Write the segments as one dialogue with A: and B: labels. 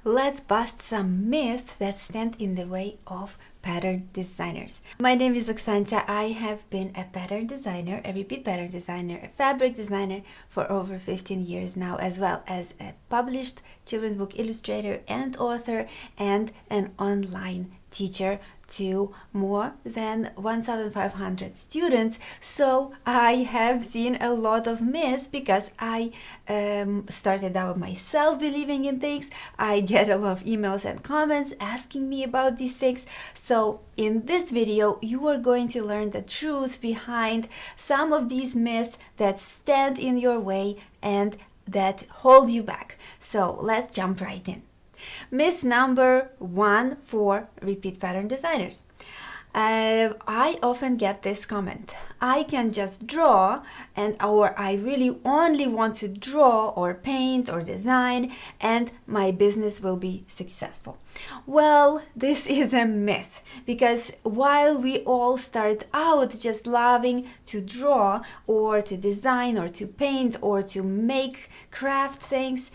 A: let's bust some myths that stand in the way of pattern designers. My name is Oksancia. I have been a pattern designer, a repeat pattern designer, a fabric designer for over 15 years now, as well as a published children's book illustrator and author, and an online teacher to more than 1,500 students. So I have seen a lot of myths because I started out myself believing in things. I get a lot of emails and comments asking me about these things. So in this video, you are going to learn the truth behind some of these myths that stand in your way and that hold you back. So let's jump right in. Myth number 1 for repeat pattern designers. I often get this comment: I can just draw, or I really only want to draw or paint or design, and my business will be successful. Well, this is a myth, because while we all start out just loving to draw or to design or to paint or to make craft things,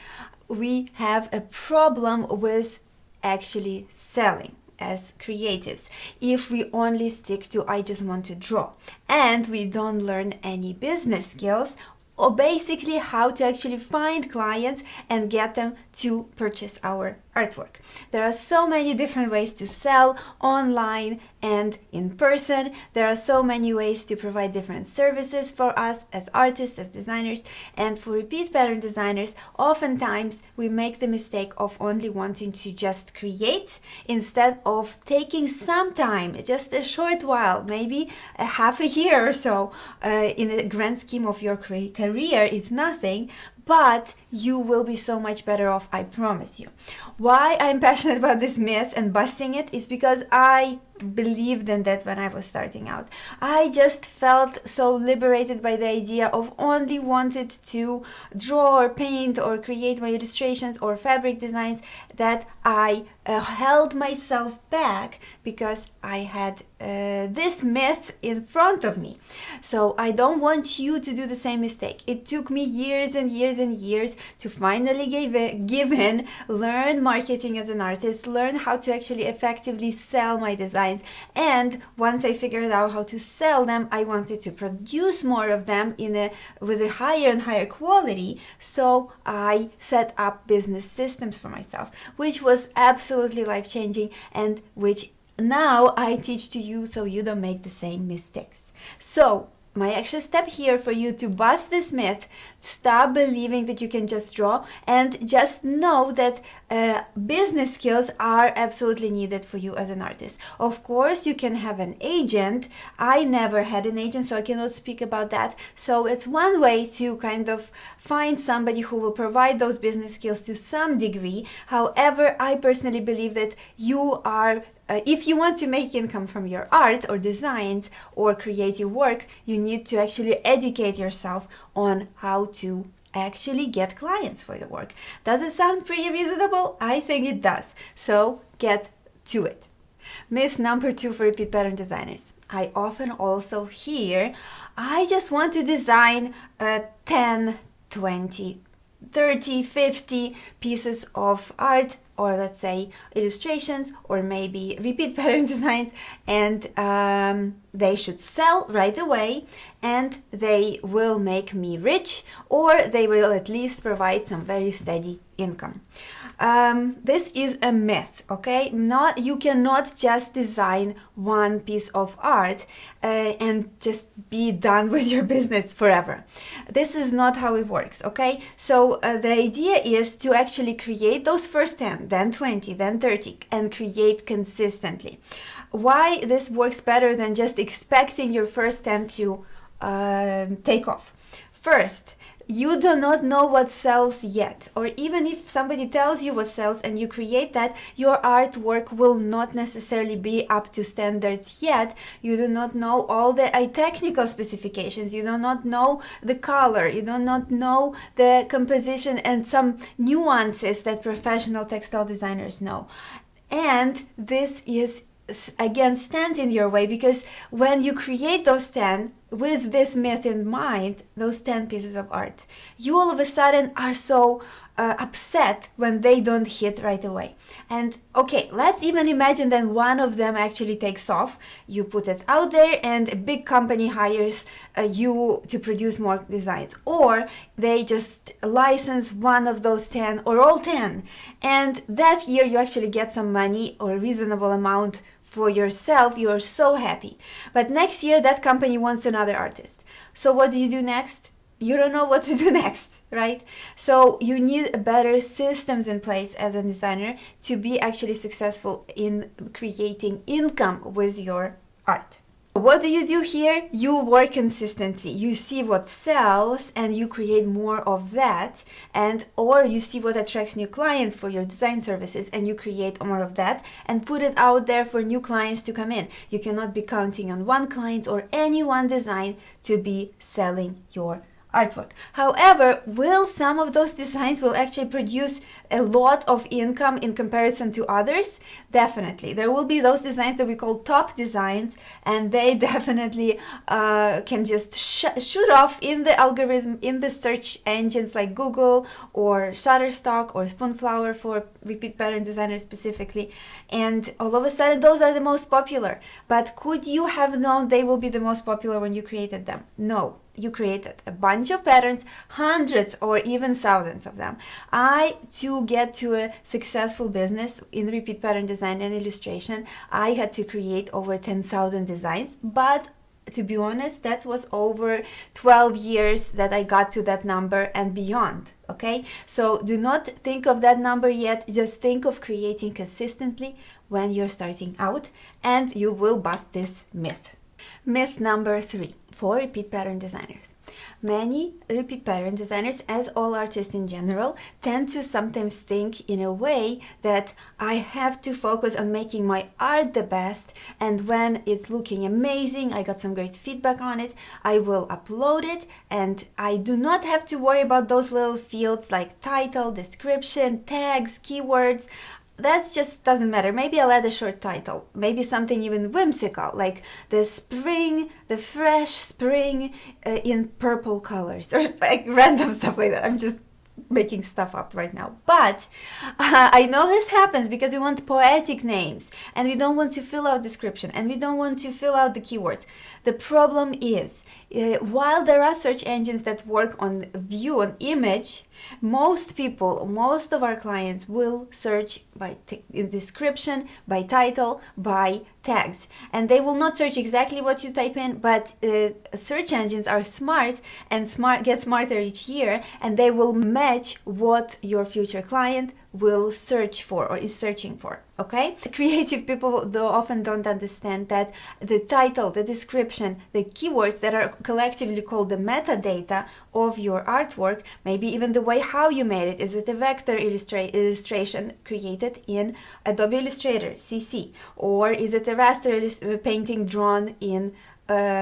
A: we have a problem with actually selling as creatives if we only stick to I just want to draw and we don't learn any business skills, or basically how to actually find clients and get them to purchase our artwork. There are so many different ways to sell online and in person. There are so many ways to provide different services for us as artists, as designers, and for repeat pattern designers, oftentimes we make the mistake of only wanting to just create instead of taking some time, just a short while, maybe a half a year or so. In the grand scheme of your career, it's nothing, but you will be so much better off, I promise you. Why I'm passionate about this myth and busting it is because I believed in that when I was starting out. I just felt so liberated by the idea of only wanted to draw or paint or create my illustrations or fabric designs that I held myself back because I had this myth in front of me. So I don't want you to do the same mistake. It took me years and years and years to finally give in, learn marketing as an artist, learn how to actually effectively sell my designs. And once I figured out how to sell them, I wanted to produce more of them with a higher and higher quality. So I set up business systems for myself, which was absolutely life-changing and which now I teach to you so you don't make the same mistakes. So my action step here for you to bust this myth: stop believing that you can just draw, and just know that business skills are absolutely needed for you as an artist. Of course, you can have an agent. I never had an agent, so I cannot speak about that. So it's one way to kind of find somebody who will provide those business skills to some degree. However, I personally believe that you are if you want to make income from your art or designs or creative work, you need to actually educate yourself on how to actually get clients for your work. Does it sound pretty reasonable? I think it does. So get to it. Myth number 2 for repeat pattern designers. I often also hear, I just want to design 10, 20, 30, 50 pieces of art, or let's say illustrations, or maybe repeat pattern designs, and they should sell right away, and they will make me rich, or they will at least provide some very steady income. This is a myth, okay? You cannot just design one piece of art and just be done with your business forever. This is not how it works, okay? So the idea is to actually create those first 10, then 20, then 30, and create consistently. Why this works better than just expecting your first 10 to take off? First, you do not know what sells yet, or even if somebody tells you what sells and you create that, your artwork will not necessarily be up to standards yet. You do not know all the technical specifications, you do not know the color, you do not know the composition and some nuances that professional textile designers know. And this is again stands in your way, because when you create those 10, with this myth in mind, those 10 pieces of art, you all of a sudden are so upset when they don't hit right away. And okay, let's even imagine that one of them actually takes off. You put it out there and a big company hires you to produce more designs, or they just license one of those 10 or all 10, and that year you actually get some money or a reasonable amount for yourself. You are so happy. But next year that company wants another artist. So what do you do next? You don't know what to do next, right? So you need better systems in place as a designer to be actually successful in creating income with your art. What do you do here? You work consistently. You see what sells and you create more of that, and or you see what attracts new clients for your design services and you create more of that and put it out there for new clients to come in. You cannot be counting on one client or any one design to be selling your artwork. However, will some of those designs will actually produce a lot of income in comparison to others? Definitely. There will be those designs that we call top designs, and they definitely can just shoot off in the algorithm, in the search engines like Google or Shutterstock or Spoonflower for repeat pattern designers specifically. And all of a sudden, those are the most popular. But could you have known they will be the most popular when you created them? No. You created a bunch of patterns, hundreds or even thousands of them. To get to a successful business in repeat pattern design and illustration, I had to create over 10,000 designs, but to be honest, that was over 12 years that I got to that number and beyond. Okay, so do not think of that number yet, just think of creating consistently when you're starting out, and you will bust this myth. Myth number 3 for repeat pattern designers. Many repeat pattern designers, as all artists in general, tend to sometimes think in a way that I have to focus on making my art the best, and when it's looking amazing, I got some great feedback on it, I will upload it, and I do not have to worry about those little fields like title, description, tags, keywords. That just doesn't matter. Maybe I'll add a short title, maybe something even whimsical, like the fresh spring in purple colors, or like random stuff like that. I'm just making stuff up right now. But I know this happens because we want poetic names and we don't want to fill out description and we don't want to fill out the keywords. The problem is, while there are search engines that work on view, on image, most of our clients will search by description, by title, by tags, and they will not search exactly what you type in, but search engines are smart and get smarter each year, and they will match what your future client will search for or is searching for. Okay, creative people often don't understand that the title, the description, the keywords that are collectively called the metadata of your artwork, maybe even the way how you made it. Is it a vector illustration created in Adobe Illustrator CC, or is it a raster painting drawn in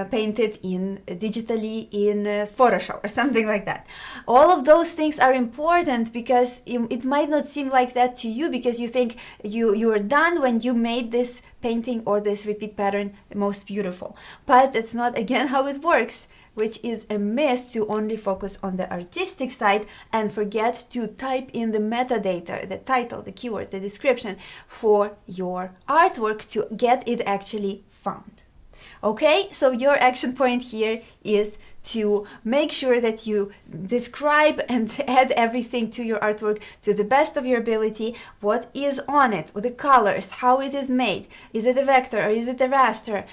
A: painted in digitally in Photoshop or something like that? All of those things are important because it might not seem like that to you, because you think you are done when you made this painting or this repeat pattern most beautiful. But it's not, again, how it works, which is a myth to only focus on the artistic side and forget to type in the metadata, the title, the keyword, the description for your artwork to get it actually found. Okay, so your action point here is to make sure that you describe and add everything to your artwork to the best of your ability. What is on it, the colors, how it is made, is it a vector or is it a raster,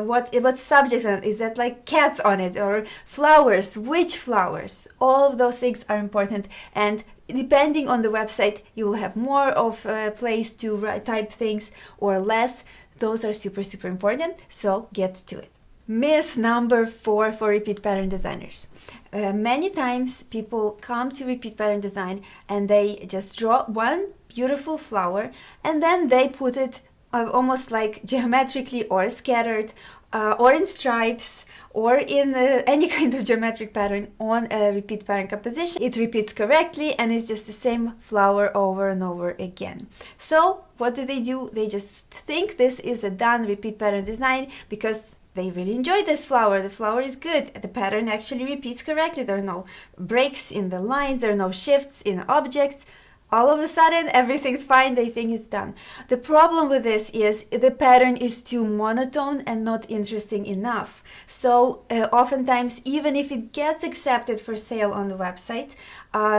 A: what subjects on it, is that like cats on it or flowers, which flowers? All of those things are important, and depending on the website you will have more of a place to type things or less. Those are super important, so get to it. Myth number 4 for repeat pattern designers. Many times people come to repeat pattern design and they just draw one beautiful flower and then they put it almost like geometrically or scattered or in stripes or in any kind of geometric pattern on a repeat pattern composition. It repeats correctly and it's just the same flower over and over again. So what do? They just think this is a done repeat pattern design because they really enjoy this flower. The flower is good. The pattern actually repeats correctly. There are no breaks in the lines. There are no shifts in objects. All of a sudden, everything's fine. They think it's done. The problem with this is the pattern is too monotone and not interesting enough. So oftentimes, even if it gets accepted for sale on the website,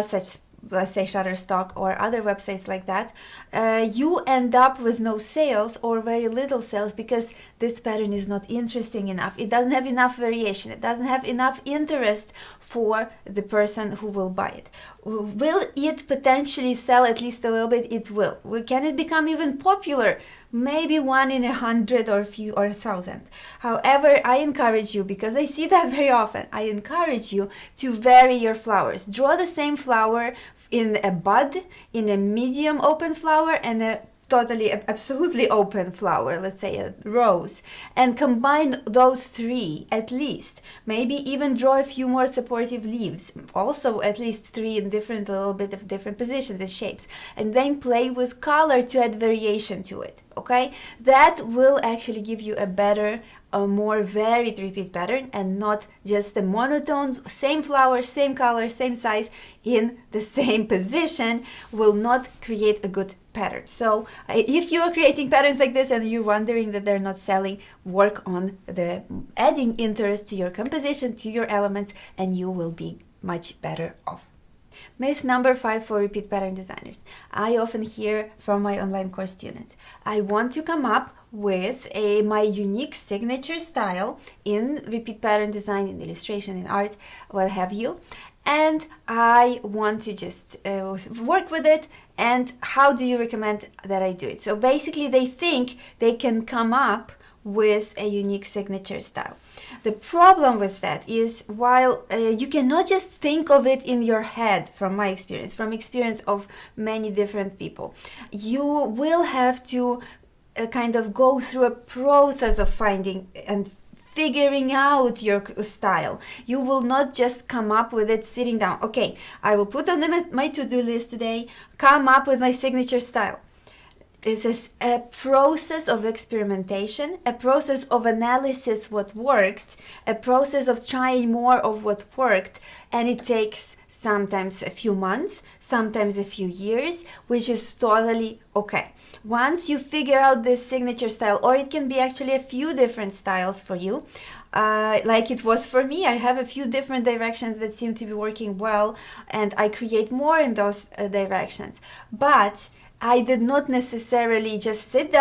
A: such let's say Shutterstock or other websites like that, you end up with no sales or very little sales because this pattern is not interesting enough. It doesn't have enough variation. It doesn't have enough interest for the person who will buy it. Will it potentially sell at least a little bit? It will. Can it become even popular? Maybe 1 in 100 or few or 1,000. However, I encourage you, because I see that very often, I encourage you to vary your flowers. Draw the same flower in a bud, in a medium open flower, and a totally absolutely open flower, let's say a rose, and combine those 3 at least. Maybe even draw a few more supportive leaves, also at least 3 in different, a little bit of different positions and shapes, and then play with color to add variation to it. Okay, that will actually give you a better, a more varied repeat pattern, and not just a monotone, same flower, same color, same size in the same position. Will not create a good pattern. So if you are creating patterns like this and you're wondering that they're not selling, work on the adding interest to your composition, to your elements, and you will be much better off. Myth number 5 for repeat pattern designers. I often hear from my online course students, I want to come up with my unique signature style in repeat pattern design, in illustration, in art, what have you, and I want to just work with it, and how do you recommend that I do it? So basically they think they can come up with a unique signature style. The problem with that is, while you cannot just think of it in your head, from my experience, from experience of many different people, you will have to kind of go through a process of finding and figuring out your style. You will not just come up with it sitting down. Okay, I will put on my to-do list today, come up with my signature style. This is a process of experimentation, a process of analysis what worked, a process of trying more of what worked, and it takes sometimes a few months, sometimes a few years, which is totally okay. Once you figure out this signature style, or it can be actually a few different styles for you, like it was for me, I have a few different directions that seem to be working well, and I create more in those directions. But I did not necessarily just sat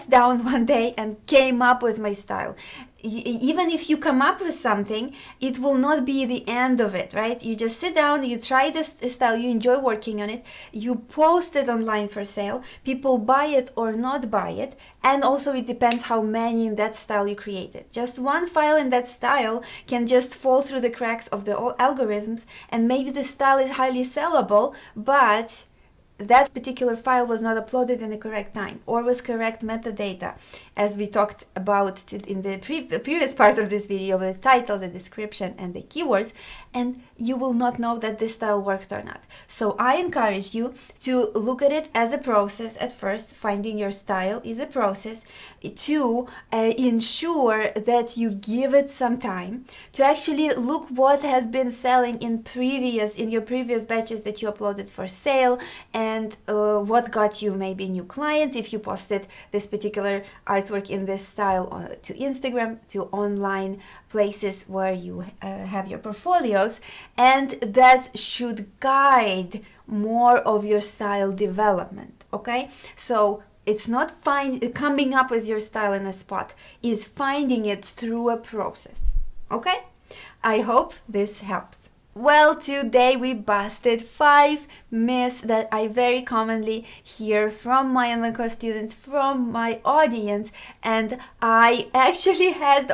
A: down one day and came up with my style. Even if you come up with something, it will not be the end of it, right? You just sit down, you try this style, you enjoy working on it, you post it online for sale, people buy it or not buy it, and also it depends how many in that style you created. Just one file in that style can just fall through the cracks of the algorithms, and maybe the style is highly sellable, but that particular file was not uploaded in the correct time or with correct metadata, as we talked about in the previous part of this video, with the title, the description, and the keywords, and you will not know that this style worked or not. So I encourage you to look at it as a process. At first, finding your style is a process, to ensure that you give it some time, to actually look what has been selling in your previous batches that you uploaded for sale, and what got you maybe new clients if you posted this particular artwork in this style to Instagram, to online places where you have your portfolios, and that should guide more of your style development. Okay, so it's not coming up with your style in a spot, is finding it through a process. Okay, I hope this helps. Well, today we busted 5 myths that I very commonly hear from my online course students, from my audience, and I actually had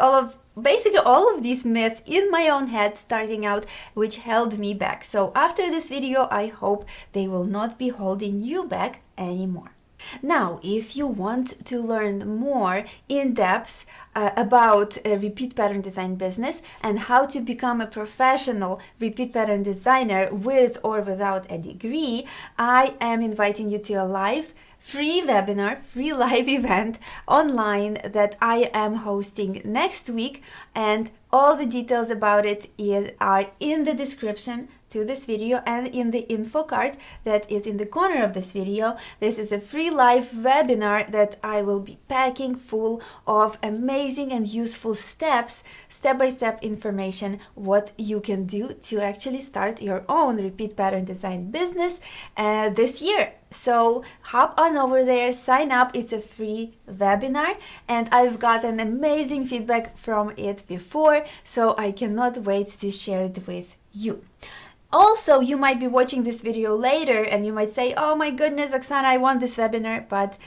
A: basically all of these myths in my own head starting out, which held me back. So after this video, I hope they will not be holding you back anymore. Now, if you want to learn more in depth about a repeat pattern design business and how to become a professional repeat pattern designer with or without a degree, I am inviting you to a live free webinar, free live event online that I am hosting next week, and all the details about it are in the description to this video and in the info card that is in the corner of this video. This is a free live webinar that I will be packing full of amazing and useful steps, step-by-step information, what you can do to actually start your own repeat pattern design business this year. So hop on over there, sign up. It's a free webinar and I've gotten amazing feedback from it before, so I cannot wait to share it with you. Also, you might be watching this video later and you might say, oh my goodness, Oksana, I want this webinar, but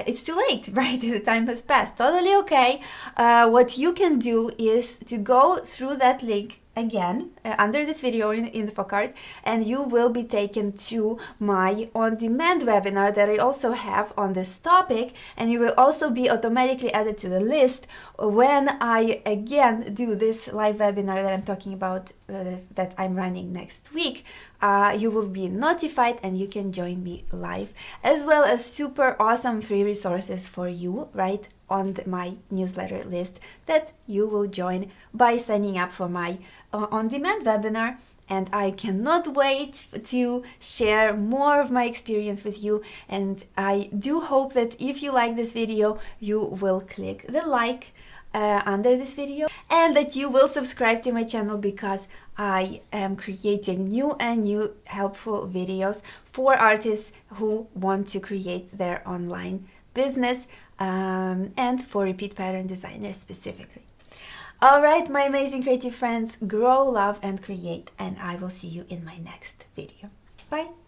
A: it's too late, right? The time has passed. Totally okay. What you can do is to go through that link again under this video in the info card, and you will be taken to my on-demand webinar that I also have on this topic, and you will also be automatically added to the list when I again do this live webinar that I'm talking about, that I'm running next week. You will be notified and you can join me live, as well as super awesome free resources for you right on my newsletter list that you will join by signing up for my on-demand webinar. And I cannot wait to share more of my experience with you, and I do hope that if you like this video you will click the like under this video, and that you will subscribe to my channel, because I am creating new and new helpful videos for artists who want to create their online business, and for repeat pattern designers specifically. All right, my amazing creative friends, grow, love, and create, and I will see you in my next video. Bye.